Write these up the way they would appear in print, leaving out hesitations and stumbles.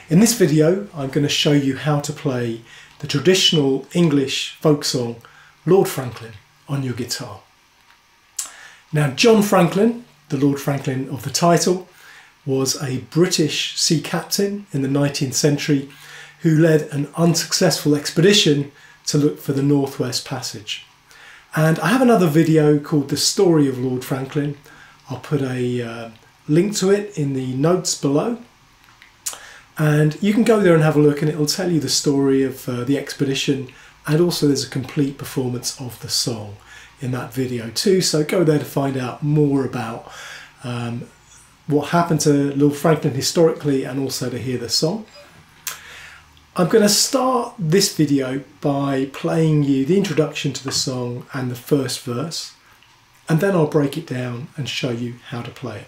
In this video I'm going to show you how to play the traditional English folk song Lord Franklin on your guitar. Now John Franklin, the Lord Franklin of the title, was a British sea captain in the 19th century who led an unsuccessful expedition to look for the Northwest Passage. And I have another video called The Story of Lord Franklin. I'll put a link to it in the notes below. And you can go there and have a look, and it will tell you the story of the expedition, and also there's a complete performance of the song in that video too. So go there to find out more about what happened to Lord Franklin historically, and also to hear the song. I'm going to start this video by playing you the introduction to the song and the first verse, and then I'll break it down and show you how to play it.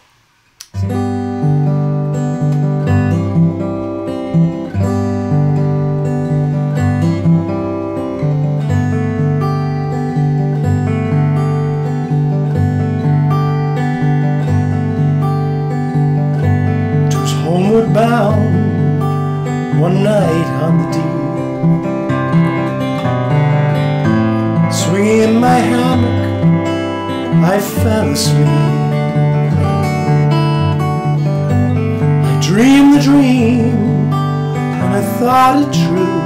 Bound one night on the deep, swinging my hammock, I fell asleep. I dreamed the dream, and I thought it true.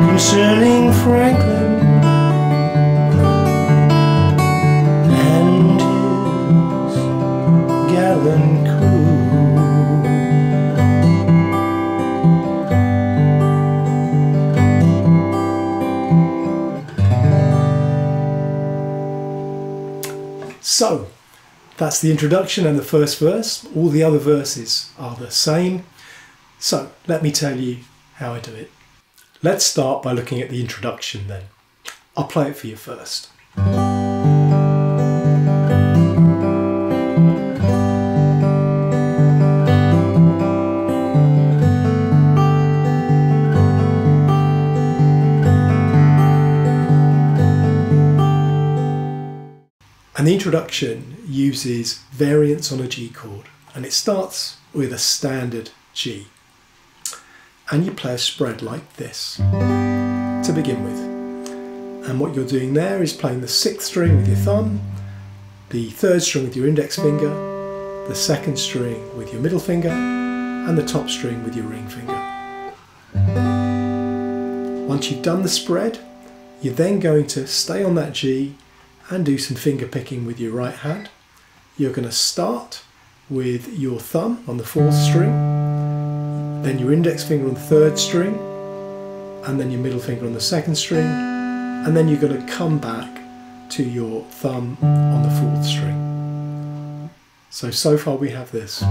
Concerning Franklin and crew. So that's the introduction and the first verse. All the other verses are the same. So let me tell you how I do it. Let's start by looking at the introduction then. I'll play it for you first. And the introduction uses variants on a G chord, and it starts with a standard G. And you play a spread like this to begin with. And what you're doing there is playing the 6th string with your thumb, the 3rd string with your index finger, the 2nd string with your middle finger, and the top string with your ring finger. Once you've done the spread, you're then going to stay on that G and do some finger picking with your right hand. You're going to start with your thumb on the 4th string, then your index finger on the 3rd string, and then your middle finger on the 2nd string, and then you're going to come back to your thumb on the 4th string. So far we have this.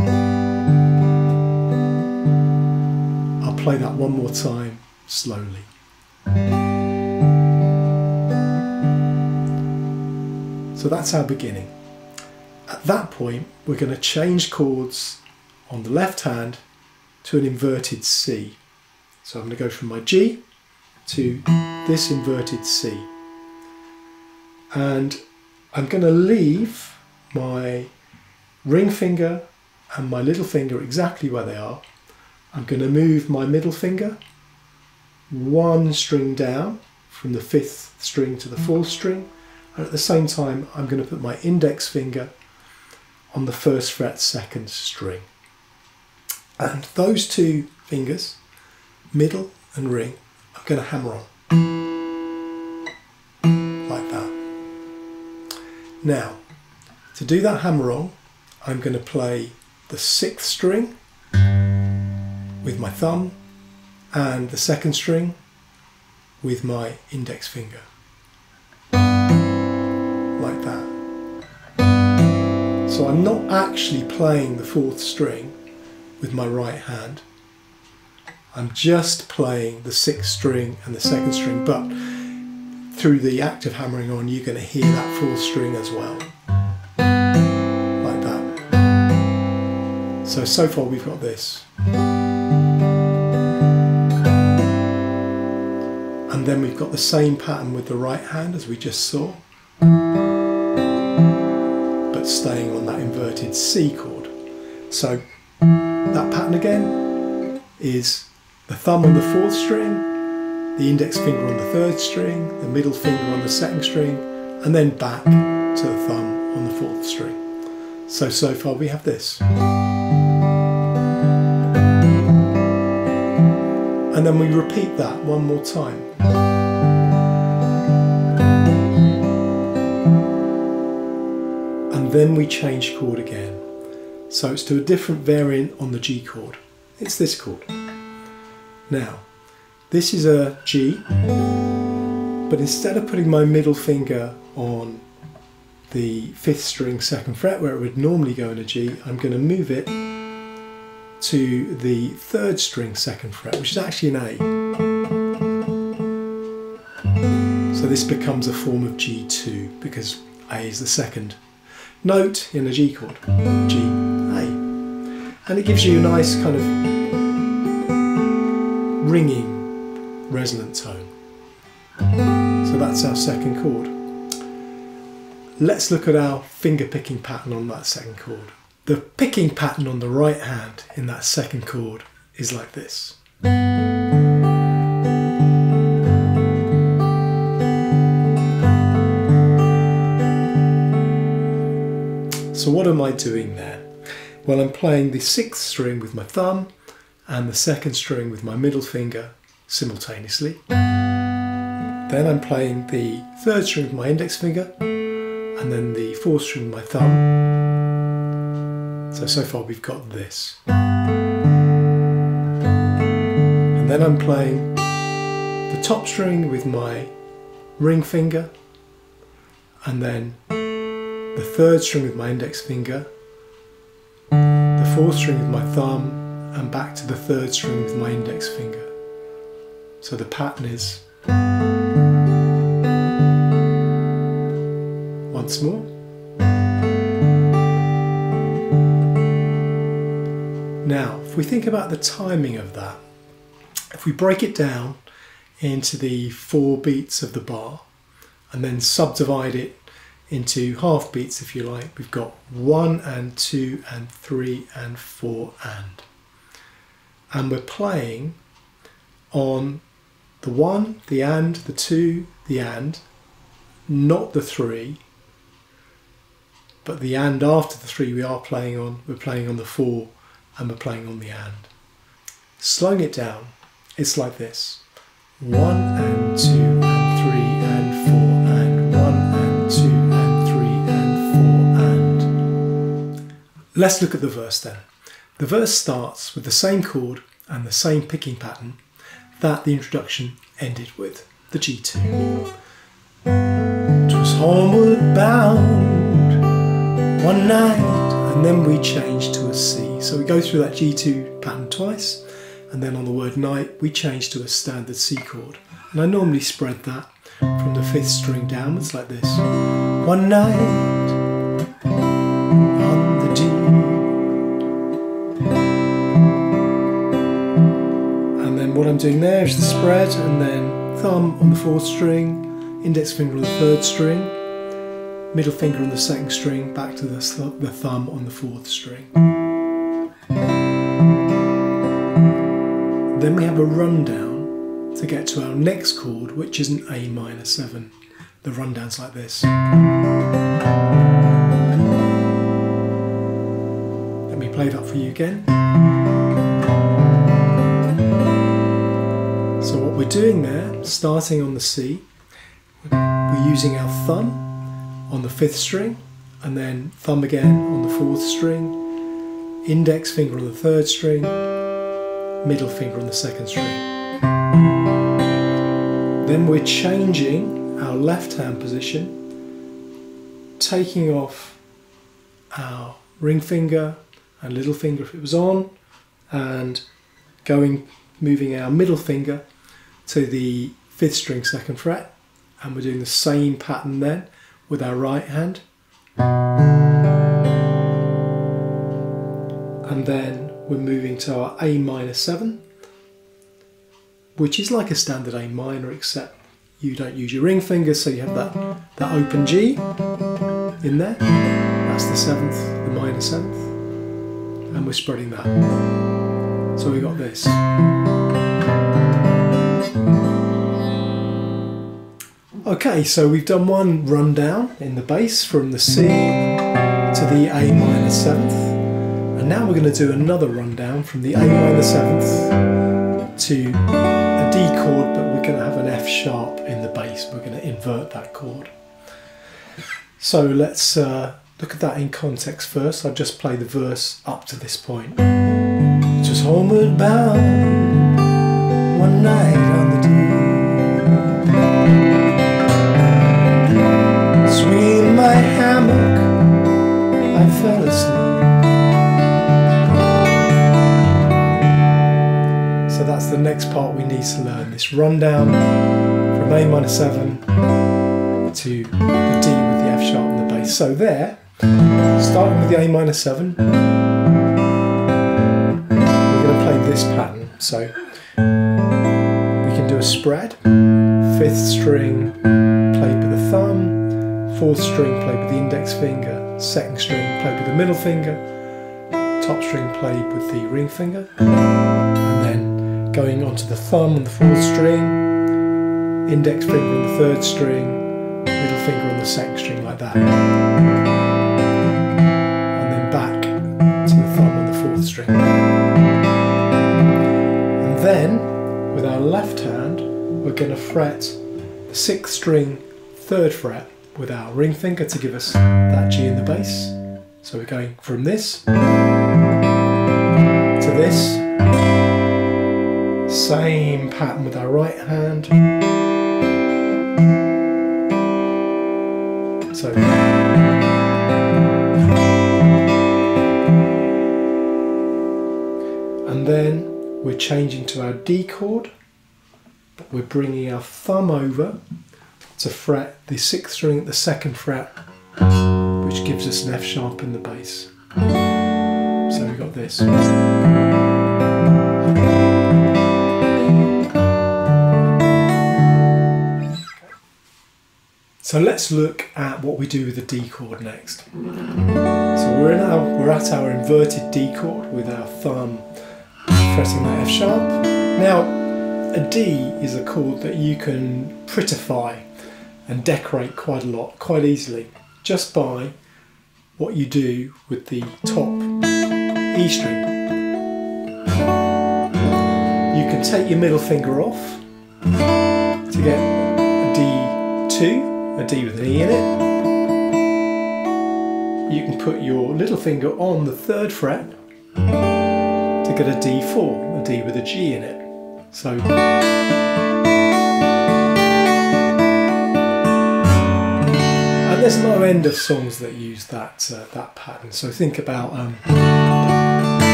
I'll play that one more time slowly. So that's our beginning. At that point, we're going to change chords on the left hand to an inverted C. So I'm going to go from my G to this inverted C. And I'm going to leave my ring finger and my little finger exactly where they are. I'm going to move my middle finger one string down from the 5th string to the 4th string. And at the same time, I'm going to put my index finger on the 1st fret 2nd string. And those two fingers, middle and ring, I'm going to hammer on. Like that. Now, to do that hammer on, I'm going to play the 6th string with my thumb and the 2nd string with my index finger. Like that. So I'm not actually playing the 4th string with my right hand. I'm just playing the 6th string and the 2nd string, but through the act of hammering on, you're going to hear that 4th string as well. Like that. So far we've got this. And then we've got the same pattern with the right hand as we just saw, but staying on that inverted C chord. So that pattern again is the thumb on the 4th string, the index finger on the 3rd string, the middle finger on the 2nd string, and then back to the thumb on the 4th string. So far we have this. And then we repeat that one more time. And then we change chord again. So it's to a different variant on the G chord. It's this chord. Now, this is a G, but instead of putting my middle finger on the 5th string 2nd fret where it would normally go in a G, I'm going to move it to the 3rd string 2nd fret, which is actually an A. So this becomes a form of G2 because A is the 2nd note in a G chord, G, A. And it gives you a nice kind of ringing, resonant tone. So that's our 2nd chord. Let's look at our finger picking pattern on that 2nd chord. The picking pattern on the right hand in that 2nd chord is like this. So what am I doing there? Well, I'm playing the 6th string with my thumb and the 2nd string with my middle finger simultaneously. Then I'm playing the 3rd string with my index finger and then the 4th string with my thumb. So far we've got this. And then I'm playing the top string with my ring finger and then the 3rd string with my index finger, the 4th string with my thumb, and back to the 3rd string with my index finger. So the pattern is once more. Now, if we think about the timing of that, if we break it down into the 4 beats of the bar and then subdivide it into half beats, if you like, we've got 1 and 2 and 3 and 4 and we're playing on the 1, the and, the 2, the and, not the 3, but the and after the 3 we're playing on the 4 and we're playing on the and. Slowing it down, it's like this: 1 and 2 and 3 and 4 and 1 and 2 and 3 and 4 and. Let's look at the verse then. The verse starts with the same chord and the same picking pattern that the introduction ended with, the G2. 'Twas homeward bound one night, and then we change to a C. So we go through that G2 pattern twice, and then on the word night we change to a standard C chord. And I normally spread that from the 5th string downwards like this. One night on the D. And then what I'm doing there is the spread, and then thumb on the 4th string, index finger on the 3rd string, middle finger on the 2nd string, back to the thumb on the 4th string. Then we have a rundown to get to our next chord, which is an A minor 7. The rundown's like this. Let me play that for you again. So what we're doing there, starting on the C, we're using our thumb on the 5th string, and then thumb again on the 4th string, index finger on the 3rd string, middle finger on the 2nd string. Then we're changing our left hand position, taking off our ring finger and little finger if it was on, and moving our middle finger to the 5th string 2nd fret, and we're doing the same pattern then with our right hand. And then we're moving to our A minor 7, which is like a standard A minor, except you don't use your ring finger, so you have that open G in there, that that's the 7th, the minor 7th, and we're spreading that. So we got this. Okay, so we've done one rundown in the bass from the C to the A minor 7th, and now we're going to do another rundown from the A minor 7th to a D chord, but we're going to have an F sharp in the bass. We're going to invert that chord. So let's look at that in context first. I'll just play the verse up to this point. Just homeward bound one night on the deep, swinging in my hammock, I fell asleep. So that's the next part we need to learn, this rundown from A minor 7 to the D with the F sharp and the bass. So there, starting with the A minor 7, we're going to play this pattern. So we can do a spread, 5th string played with the thumb, 4th string played with the index finger, 2nd string played with the middle finger, top string played with the ring finger, and then going onto the thumb on the 4th string, index finger on the 3rd string, middle finger on the 2nd string, like that. And then back to the thumb on the 4th string. And then, with our left hand, we're going to fret the 6th string, 3rd fret with our ring finger to give us that G in the bass. So we're going from this to this. Same pattern with our right hand. So and then we're changing to our D chord, but we're bringing our thumb over to fret the 6th string at the 2nd fret, which gives us an F sharp in the bass. So we've got this. So let's look at what we do with the D chord next. So we're at our inverted D chord with our thumb fretting that F sharp. Now, a D is a chord that you can prettify and decorate quite a lot, quite easily, just by what you do with the top E string. You can take your middle finger off to get a D2, a D with an E in it. You can put your little finger on the 3rd fret to get a D4, a D with a G in it. So and there's no end of songs that use that that pattern. So think about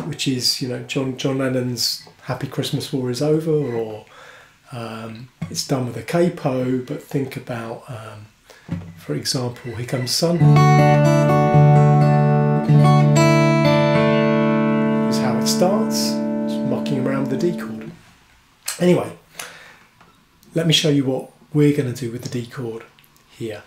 which is, you know, John Lennon's "Happy Christmas War is Over," or it's done with a capo. But think about, for example, "Here Comes Sun." Is how it starts, just mucking around with the D chord. Anyway, let me show you what we're going to do with the D chord here.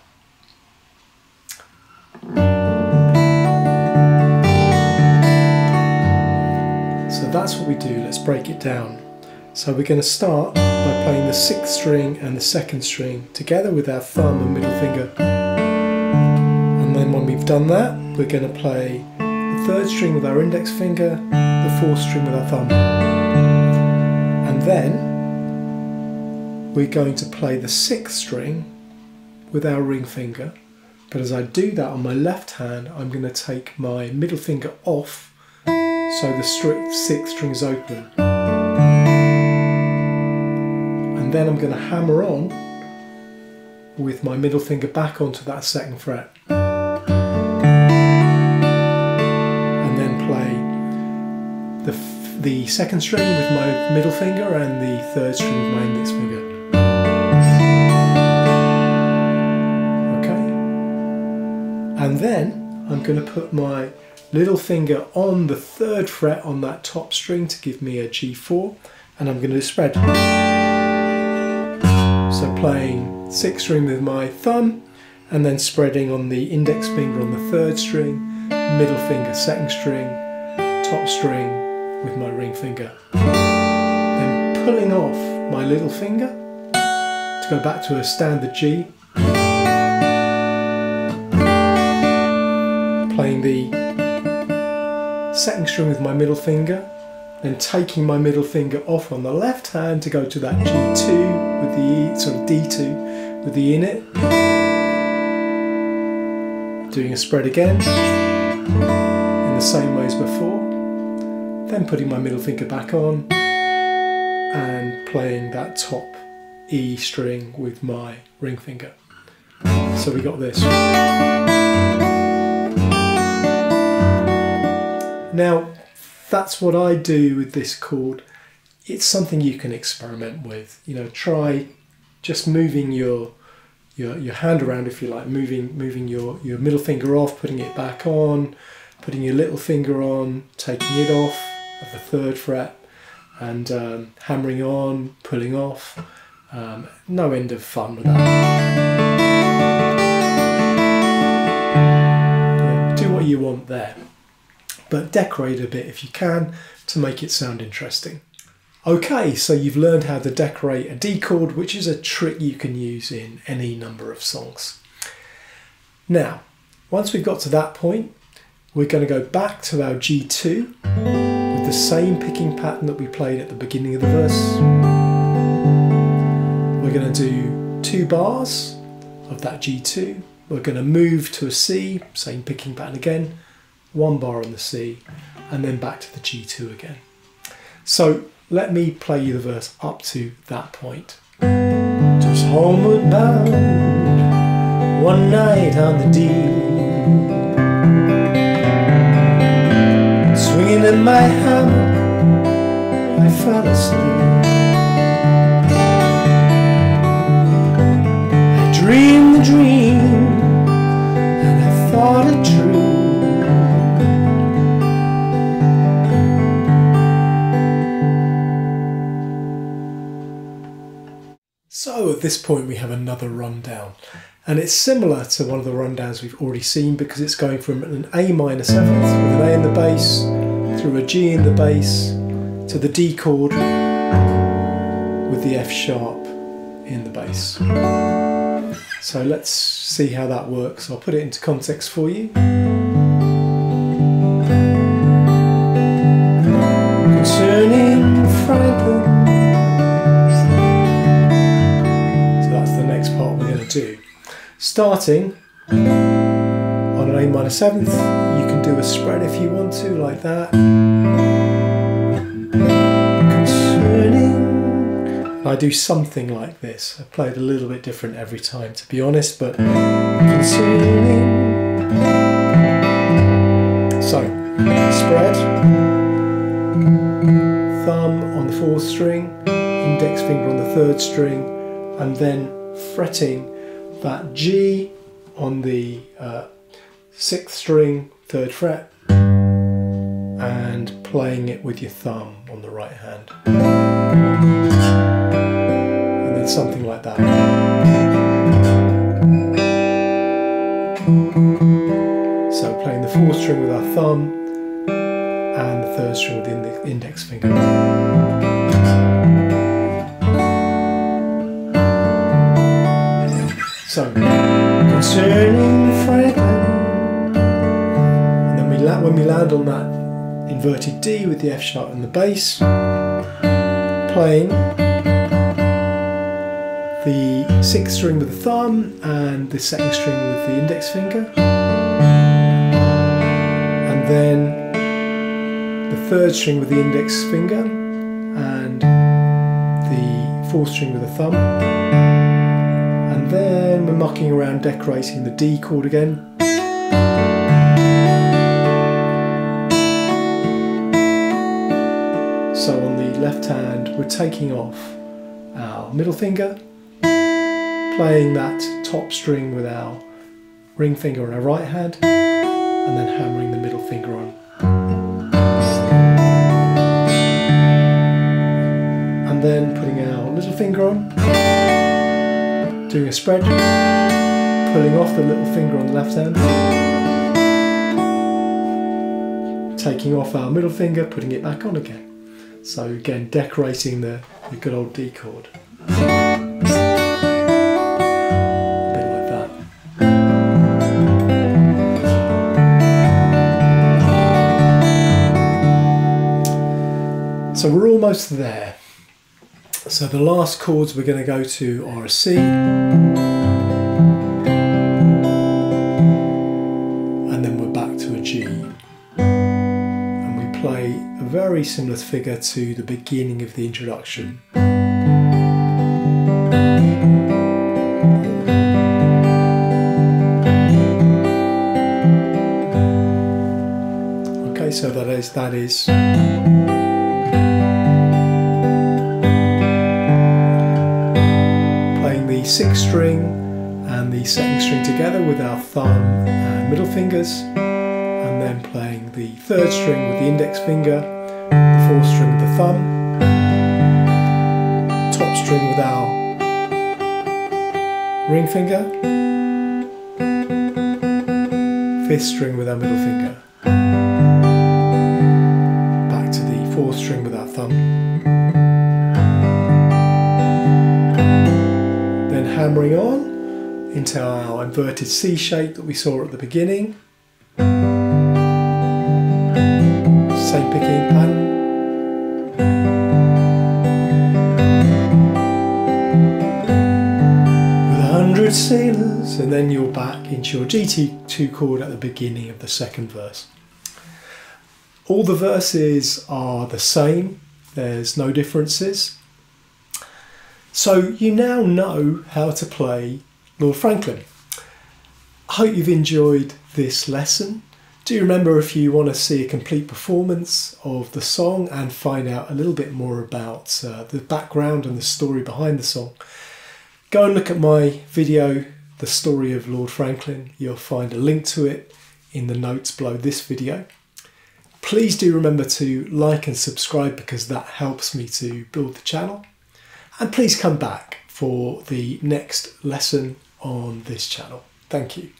So that's what we do. Let's break it down. So we're going to start by playing the 6th string and the 2nd string together with our thumb and middle finger. And then when we've done that, we're going to play the 3rd string with our index finger, the 4th string with our thumb. And then we're going to play the 6th string with our ring finger. But as I do that on my left hand, I'm going to take my middle finger off so the 6th string is open. And then I'm going to hammer on with my middle finger back onto that 2nd fret. And then play the 2nd string with my middle finger and the 3rd string with my index finger. Okay. And then I'm going to put my little finger on the 3rd fret on that top string to give me a G4, and I'm going to spread. So playing 6th string with my thumb and then spreading on the index finger on the 3rd string, middle finger 2nd string, top string with my ring finger. Then pulling off my little finger to go back to a standard G, playing the 2nd string with my middle finger, then taking my middle finger off on the left hand to go to that G2 with the E, sort of D2 with the E in it. Doing a spread again in the same way as before. Then putting my middle finger back on and playing that top E string with my ring finger. So we got this. Now, that's what I do with this chord. It's something you can experiment with. You know, try just moving your hand around, if you like, moving your middle finger off, putting it back on, putting your little finger on, taking it off of the 3rd fret, and hammering on, pulling off. No end of fun with that. Yeah, do what you want there, but decorate a bit if you can to make it sound interesting. Okay, so you've learned how to decorate a D chord, which is a trick you can use in any number of songs. Now, once we've got to that point, we're going to go back to our G2 with the same picking pattern that we played at the beginning of the verse. We're going to do 2 bars of that G2. We're going to move to a C, same picking pattern again, 1 bar on the C, and then back to the G2 again. So let me play you the verse up to that point. Just homeward bound, one night on the D, swinging in my hammock, I fell asleep. I dreamed the dream, and I thought it true. So at this point we have another rundown, and it's similar to one of the rundowns we've already seen because it's going from an A minor 7th with an A in the bass, through a G in the bass, to the D chord with the F sharp in the bass. So let's see how that works. I'll put it into context for you. Concerning Franklin. Do. Starting on an A minor 7th, you can do a spread if you want to, like that. Concerning, I do something like this. I play it a little bit different every time, to be honest, but concerning. So, spread, thumb on the 4th string, index finger on the 3rd string, and then fretting that G on the 6th string, 3rd fret, and playing it with your thumb on the right hand. And then something like that. So playing the 4th string with our thumb and the 3rd string with the index finger. So, concerning Franklin, and then when we land on that inverted D with the F sharp and the bass, playing the 6th string with the thumb and the 2nd string with the index finger, and then the 3rd string with the index finger and the 4th string with the thumb. Then we're mucking around decorating the D chord again. So on the left hand we're taking off our middle finger, playing that top string with our ring finger on our right hand, and then hammering the middle finger on. And then putting our little finger on, doing a spread, pulling off the little finger on the left hand, taking off our middle finger, putting it back on again. So again, decorating the good old D chord. A bit like that. So we're almost there. So the last chords we're going to go to are a C, and then we're back to a G. And we play a very similar figure to the beginning of the introduction. Okay, so that is the 6th string and the 2nd string together with our thumb and middle fingers, and then playing the 3rd string with the index finger, the 4th string with the thumb, top string with our ring finger, 5th string with our middle finger, back to the 4th string with our thumb, hammering on into our inverted C shape that we saw at the beginning. Same picking pattern. With 100 sailors, and then you're back into your GT2 chord at the beginning of the 2nd verse. All the verses are the same, there's no differences. So you now know how to play Lord Franklin. I hope you've enjoyed this lesson. Do remember, if you want to see a complete performance of the song and find out a little bit more about the background and the story behind the song, go and look at my video, The Story of Lord Franklin. You'll find a link to it in the notes below this video. Please do remember to like and subscribe, because that helps me to build the channel. And please come back for the next lesson on this channel. Thank you.